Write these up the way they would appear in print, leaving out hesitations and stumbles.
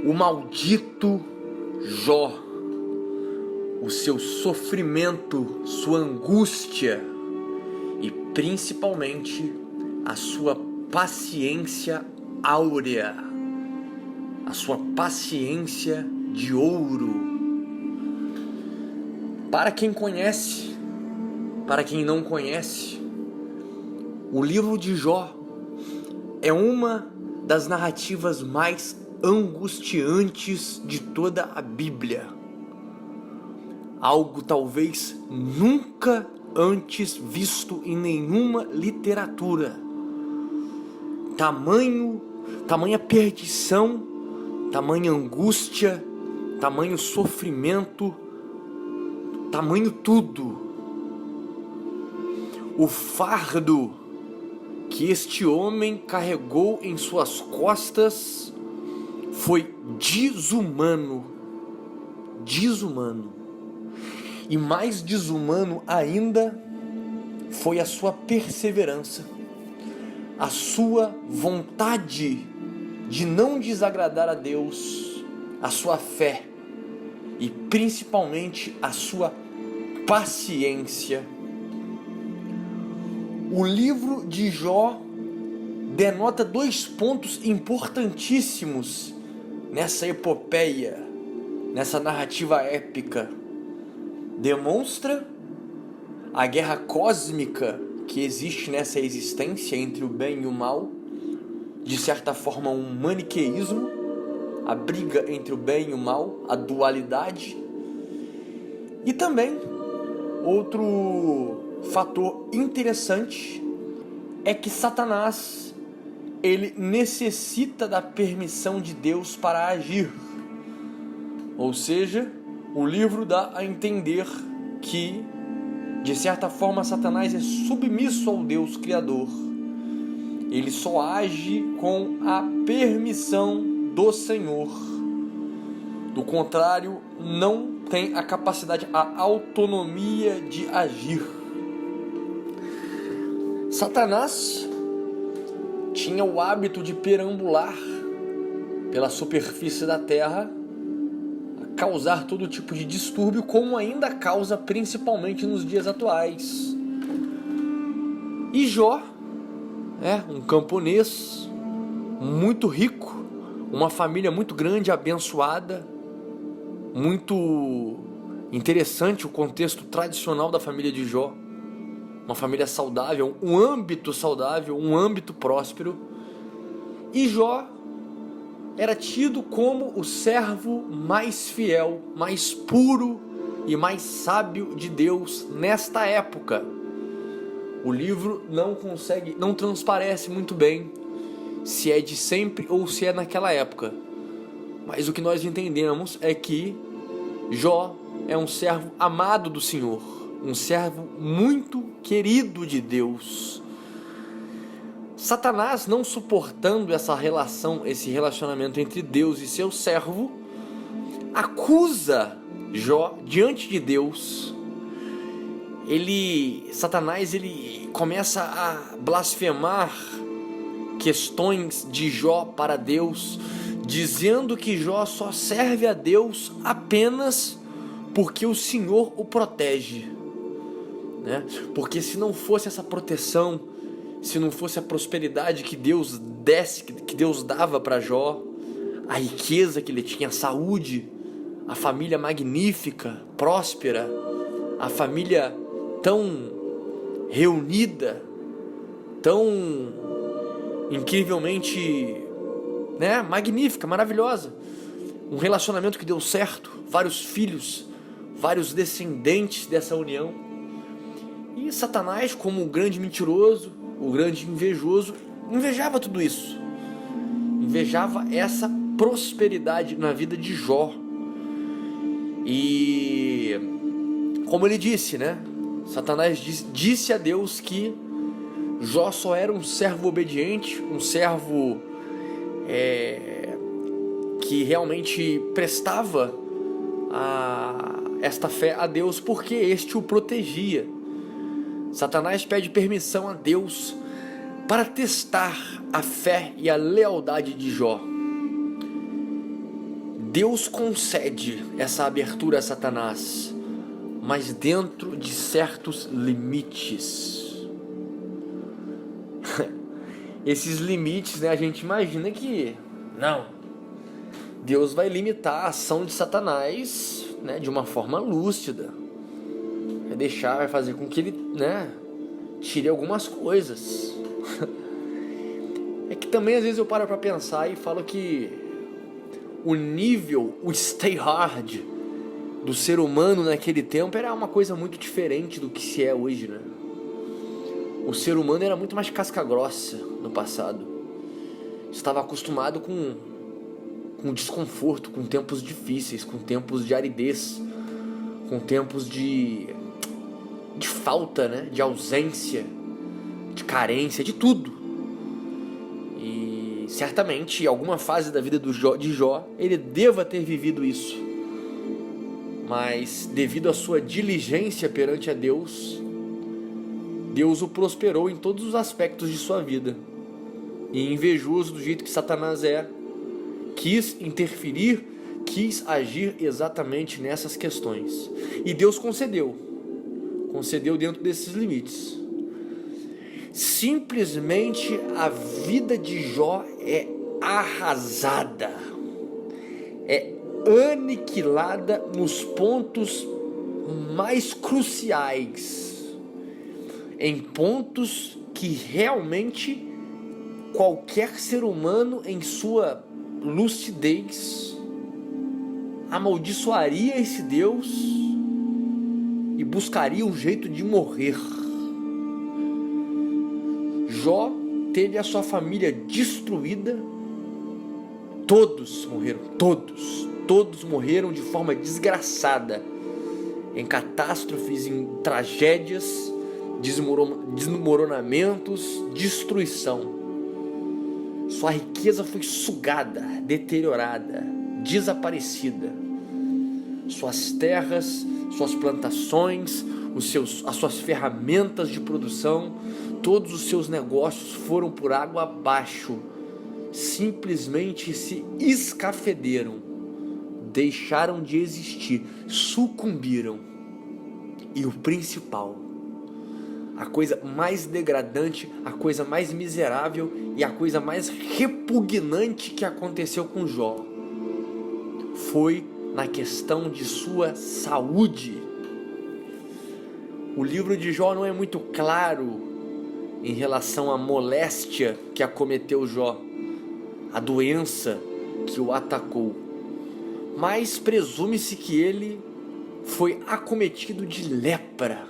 o maldito Jó, o seu sofrimento, sua angústia e principalmente a sua paciência áurea, a sua paciência de ouro. Para quem conhece, para quem não conhece, o livro de Jó é uma das narrativas mais angustiantes de toda a Bíblia. Algo talvez nunca antes visto em nenhuma literatura. Tamanha perdição, tamanha angústia, tamanho sofrimento, tamanho tudo. O fardo que este homem carregou em suas costas foi desumano. E mais desumano ainda foi a sua perseverança, a sua vontade de não desagradar a Deus, a sua fé e principalmente a sua paciência. O livro de Jó denota 2 pontos importantíssimos nessa epopeia, nessa narrativa épica. Demonstra a guerra cósmica que existe nessa existência entre o bem e o mal, de certa forma um maniqueísmo, a briga entre o bem e o mal, a dualidade. E também outro fator interessante é que Satanás, ele necessita da permissão de Deus para agir. Ou seja, o livro dá a entender que, de certa forma, Satanás é submisso ao Deus Criador. Ele só age com a permissão do Senhor. Do contrário, não tem a capacidade, a autonomia de agir. Satanás tinha o hábito de perambular pela superfície da terra, causar todo tipo de distúrbio, como ainda causa principalmente nos dias atuais. E Jó, um camponês muito rico, uma família muito grande, abençoada, muito interessante o contexto tradicional da família de Jó, uma família saudável, um âmbito saudável, um âmbito próspero. E Jó era tido como o servo mais fiel, mais puro e mais sábio de Deus nesta época. O livro não transparece muito bem se é de sempre ou se é naquela época. Mas o que nós entendemos é que Jó é um servo amado do Senhor, um servo muito querido de Deus. Satanás, não suportando essa relação, esse relacionamento entre Deus e seu servo, acusa Jó diante de Deus. Satanás começa a blasfemar questões de Jó para Deus, dizendo que Jó só serve a Deus apenas porque o Senhor o protege, Porque se não fosse essa proteção, se não fosse a prosperidade que Deus dava para Jó, a riqueza que ele tinha, a saúde, a família magnífica, próspera, a família tão reunida, tão incrivelmente, magnífica, maravilhosa, um relacionamento que deu certo, vários filhos, vários descendentes dessa união. E Satanás, como o grande mentiroso, o grande invejoso, invejava tudo isso, invejava essa prosperidade na vida de Jó. E como ele disse, Satanás disse a Deus que Jó só era um servo obediente, um servo que realmente prestava esta fé a Deus porque este o protegia. Satanás pede permissão a Deus para testar a fé e a lealdade de Jó. Deus concede essa abertura a Satanás, mas dentro de certos limites. Esses limites, né, a gente imagina que não, Deus vai limitar a ação de Satanás, né, de uma forma lúcida, vai fazer com que ele, né, tire algumas coisas. É que também às vezes eu paro para pensar e falo que o nível, o stay hard do ser humano naquele tempo era uma coisa muito diferente do que se é hoje, né? O ser humano era muito mais casca grossa no passado. Estava acostumado com desconforto, com tempos difíceis, com tempos de aridez, com tempos de falta, né? De ausência, de carência, de tudo. E certamente, em alguma fase da vida de Jó, ele deva ter vivido isso. Mas, devido à sua diligência perante a Deus, Deus o prosperou em todos os aspectos de sua vida. E invejoso do jeito que Satanás é, quis interferir, quis agir exatamente nessas questões. E Deus concedeu dentro desses limites. Simplesmente a vida de Jó é arrasada, é aniquilada nos pontos mais cruciais, em pontos que realmente qualquer ser humano em sua lucidez amaldiçoaria esse Deus e buscaria um jeito de morrer. Jó teve a sua família destruída, todos morreram de forma desgraçada, em catástrofes, em tragédias, desmoronamentos, destruição. Sua riqueza foi sugada, deteriorada, desaparecida. Suas terras, suas plantações, as suas ferramentas de produção, todos os seus negócios foram por água abaixo. Simplesmente se escafederam, deixaram de existir, sucumbiram. E o principal, a coisa mais degradante, a coisa mais miserável e a coisa mais repugnante que aconteceu com Jó foi na questão de sua saúde. O livro de Jó não é muito claro em relação à moléstia que acometeu Jó, a doença que o atacou, mas presume-se que ele foi acometido de lepra.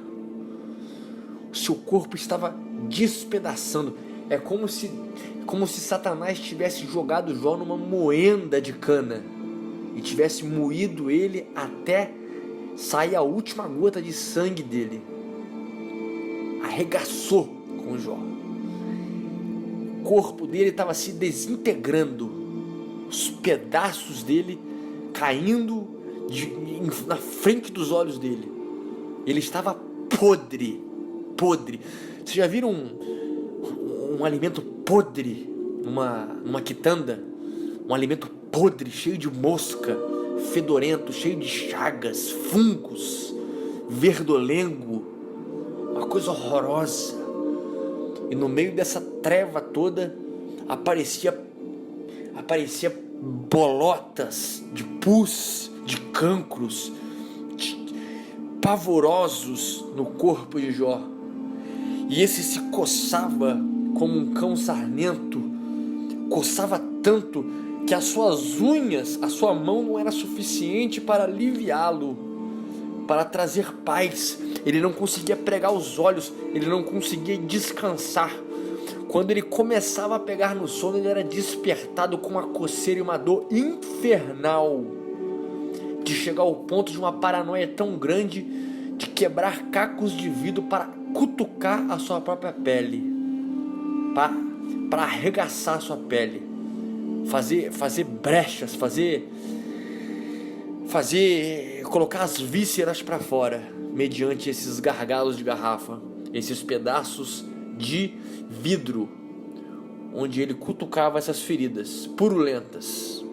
O seu corpo estava despedaçando. É como se Satanás tivesse jogado Jó numa moenda de cana e tivesse moído ele até sair a última gota de sangue dele. Arregaçou com Jó. O corpo dele estava se desintegrando, os pedaços dele caindo na frente dos olhos dele. Ele estava podre. Vocês já viram um alimento podre numa quitanda? Um alimento podre, cheio de mosca, fedorento, cheio de chagas, fungos, verdolengo, uma coisa horrorosa. E no meio dessa treva toda aparecia bolotas de pus, de cancros, pavorosos no corpo de Jó. E esse se coçava como um cão sarnento, coçava tanto que as suas unhas, a sua mão não era suficiente para aliviá-lo, para trazer paz. Ele não conseguia pregar os olhos, ele não conseguia descansar. Quando ele começava a pegar no sono, ele era despertado com uma coceira e uma dor infernal, de chegar ao ponto de uma paranoia tão grande de quebrar cacos de vidro para cutucar a sua própria pele, para arregaçar a sua pele, fazer brechas, colocar as vísceras para fora, mediante esses gargalos de garrafa, esses pedaços de vidro, onde ele cutucava essas feridas purulentas.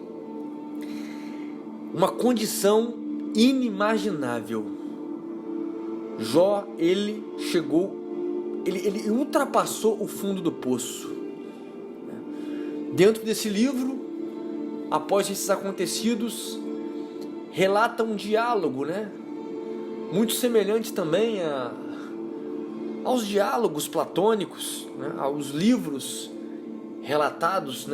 uma condição inimaginável. Jó, ele ultrapassou o fundo do poço. Dentro desse livro, após esses acontecidos, relata um diálogo, muito semelhante também aos diálogos platônicos, aos livros relatados,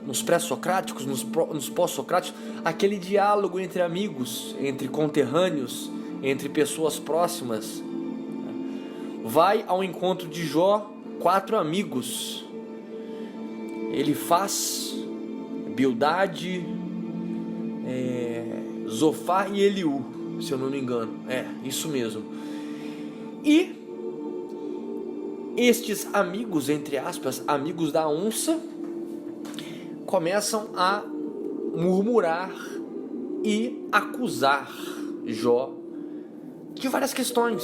nos pré-socráticos, nos pós-socráticos, aquele diálogo entre amigos, entre conterrâneos, entre pessoas próximas. Vai ao encontro de Jó 4 amigos. Ele faz Bildade, Zofar e Eliú, se eu não me engano. Isso mesmo. E estes amigos, entre aspas, amigos da onça, começam a murmurar e acusar Jó de várias questões,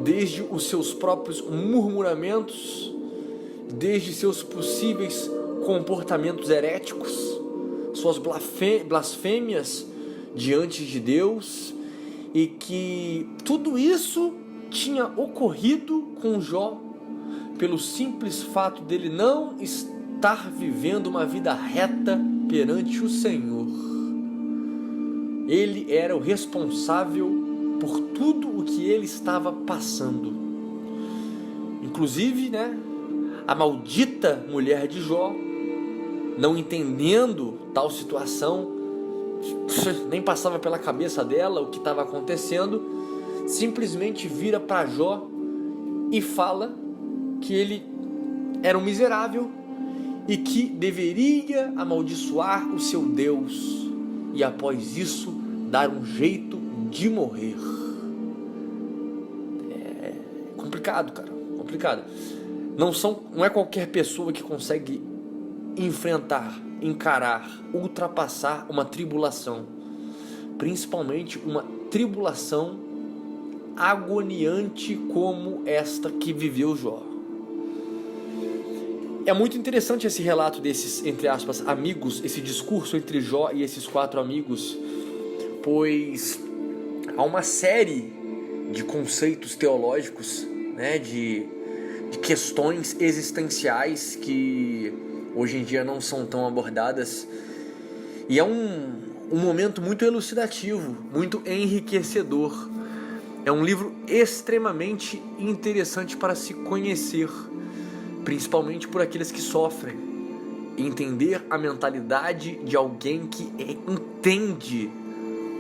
desde os seus próprios murmuramentos, desde seus possíveis comportamentos heréticos, suas blasfêmias diante de Deus, e que tudo isso tinha ocorrido com Jó pelo simples fato dele não estar vivendo uma vida reta perante o Senhor. Ele era o responsável por tudo o que ele estava passando. Inclusive, a maldita mulher de Jó, não entendendo tal situação, nem passava pela cabeça dela o que estava acontecendo, simplesmente vira para Jó e fala que ele era um miserável e que deveria amaldiçoar o seu Deus e após isso dar um jeito de morrer. É complicado, cara, complicado. Não é qualquer pessoa que consegue enfrentar, encarar, ultrapassar uma tribulação, principalmente uma tribulação agoniante como esta que viveu Jó. É muito interessante esse relato desses, entre aspas, amigos, esse discurso entre Jó e esses 4 amigos, pois há uma série de conceitos teológicos, de questões existenciais que hoje em dia não são tão abordadas, e é um momento muito elucidativo, muito enriquecedor. É um livro extremamente interessante para se conhecer, principalmente por aqueles que sofrem, entender a mentalidade de alguém que entende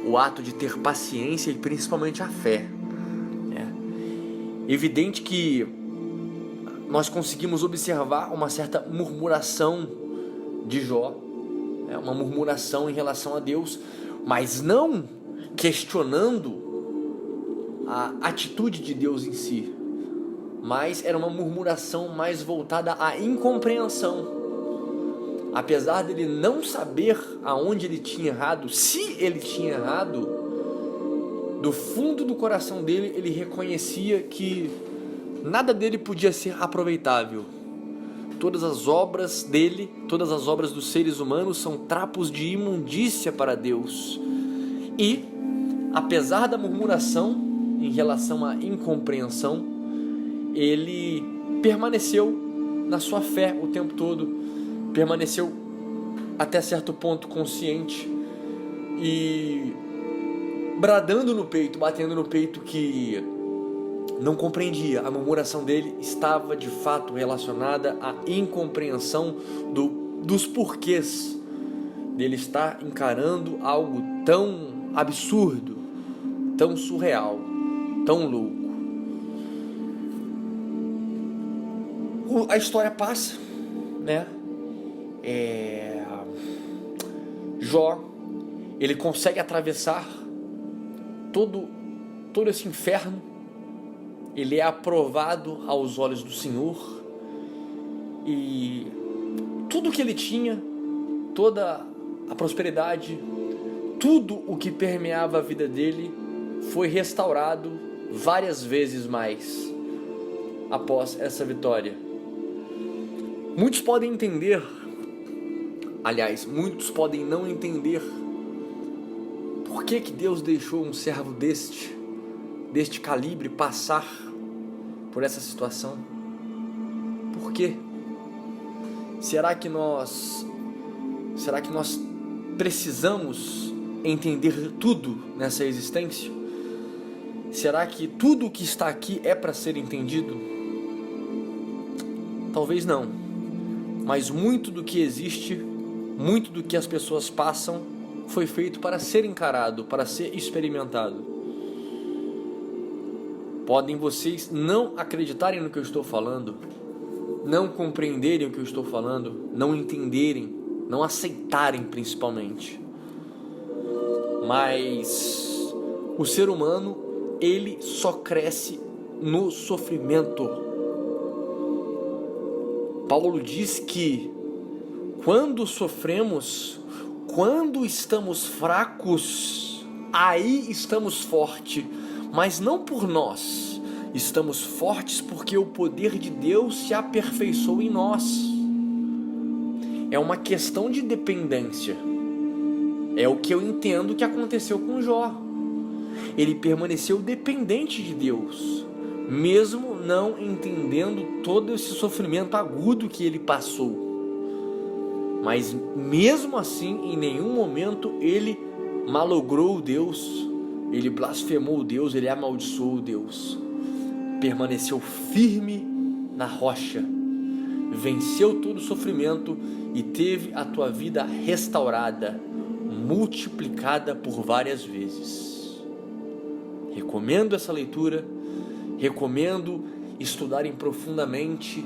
o ato de ter paciência e principalmente a fé. É evidente que nós conseguimos observar uma certa murmuração de Jó, uma murmuração em relação a Deus, mas não questionando a atitude de Deus em si, mas era uma murmuração mais voltada à incompreensão. Apesar dele não saber aonde ele tinha errado, se ele tinha errado, do fundo do coração dele ele reconhecia que nada dele podia ser aproveitável. Todas as obras dele, todas as obras dos seres humanos são trapos de imundícia para Deus. E, apesar da murmuração em relação à incompreensão, ele permaneceu na sua fé o tempo todo, permaneceu até certo ponto consciente e bradando no peito, batendo no peito que não compreendia. A murmuração dele estava de fato relacionada à incompreensão dos porquês dele estar encarando algo tão absurdo, tão surreal, tão louco. A história passa, Jó, ele consegue atravessar todo esse inferno. Ele é aprovado aos olhos do Senhor e tudo que ele tinha, toda a prosperidade, tudo o que permeava a vida dele foi restaurado várias vezes mais após essa vitória. Muitos podem entender Aliás, muitos podem não entender por que Deus deixou um servo deste calibre passar por essa situação. Por quê? Será que nós precisamos entender tudo nessa existência? Será que tudo o que está aqui é para ser entendido? Talvez não. Mas muito do que existe, muito do que as pessoas passam, foi feito para ser encarado, para ser experimentado. Podem vocês não acreditarem no que eu estou falando, não compreenderem o que eu estou falando, não entenderem, não aceitarem principalmente. Mas o ser humano, ele só cresce no sofrimento. Paulo diz que quando sofremos, quando estamos fracos, aí estamos fortes, mas não por nós. Estamos fortes porque o poder de Deus se aperfeiçoou em nós. É uma questão de dependência. É o que eu entendo que aconteceu com Jó. Ele permaneceu dependente de Deus, mesmo não entendendo todo esse sofrimento agudo que ele passou. Mas mesmo assim, em nenhum momento ele malogrou Deus, ele blasfemou Deus, ele amaldiçoou Deus. Permaneceu firme na rocha, venceu todo o sofrimento e teve a tua vida restaurada, multiplicada por várias vezes. Recomendo essa leitura, recomendo estudarem profundamente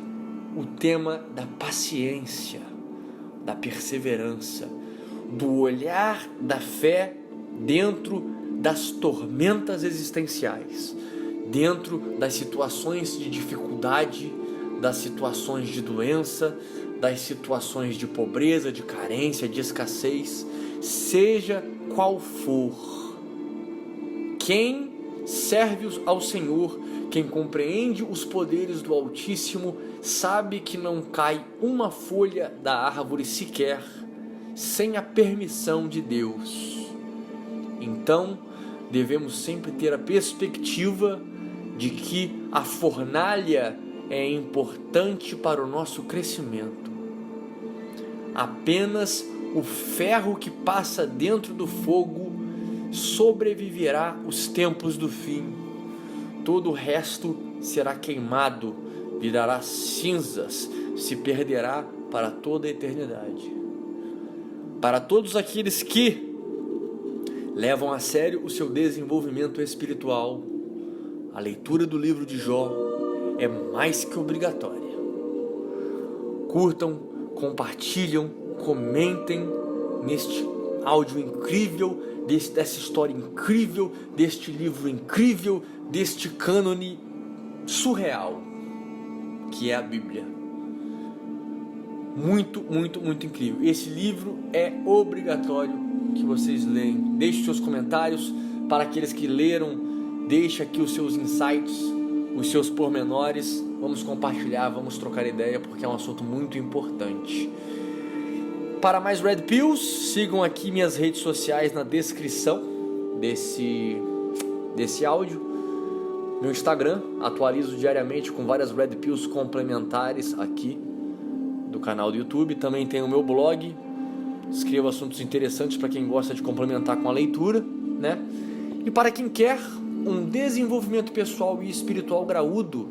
o tema da paciência, da perseverança, do olhar da fé dentro das tormentas existenciais, dentro das situações de dificuldade, das situações de doença, das situações de pobreza, de carência, de escassez, seja qual for. Quem serve ao Senhor, quem compreende os poderes do Altíssimo, sabe que não cai uma folha da árvore sequer sem a permissão de Deus. Então, devemos sempre ter a perspectiva de que a fornalha é importante para o nosso crescimento. Apenas o ferro que passa dentro do fogo sobreviverá os tempos do fim. Todo o resto será queimado, virará cinzas, se perderá para toda a eternidade. Para todos aqueles que levam a sério o seu desenvolvimento espiritual, a leitura do livro de Jó é mais que obrigatória. Curtam, compartilham, comentem neste áudio incrível, dessa história incrível, deste livro incrível, deste cânone surreal que é a Bíblia. Muito, muito, muito incrível. Esse livro é obrigatório que vocês leiam. Deixe seus comentários. Para aqueles que leram, deixe aqui os seus insights, os seus pormenores. Vamos compartilhar, vamos trocar ideia, porque é um assunto muito importante. Para mais Red Pills, sigam aqui minhas redes sociais na descrição desse áudio. Meu Instagram, atualizo diariamente com várias Red Pills complementares aqui do canal do YouTube. Também tem o meu blog, escrevo assuntos interessantes para quem gosta de complementar com a leitura, né? E para quem quer um desenvolvimento pessoal e espiritual graúdo,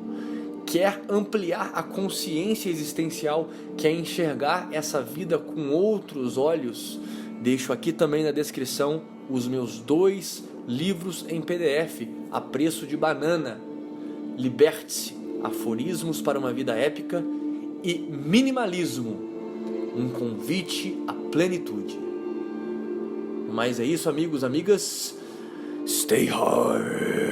quer ampliar a consciência existencial, quer enxergar essa vida com outros olhos, deixo aqui também na descrição os meus 2 livros em PDF, a preço de banana. Liberte-se, aforismos para uma vida épica, e minimalismo, um convite à plenitude. Mas é isso, amigos, amigas. Stay hard.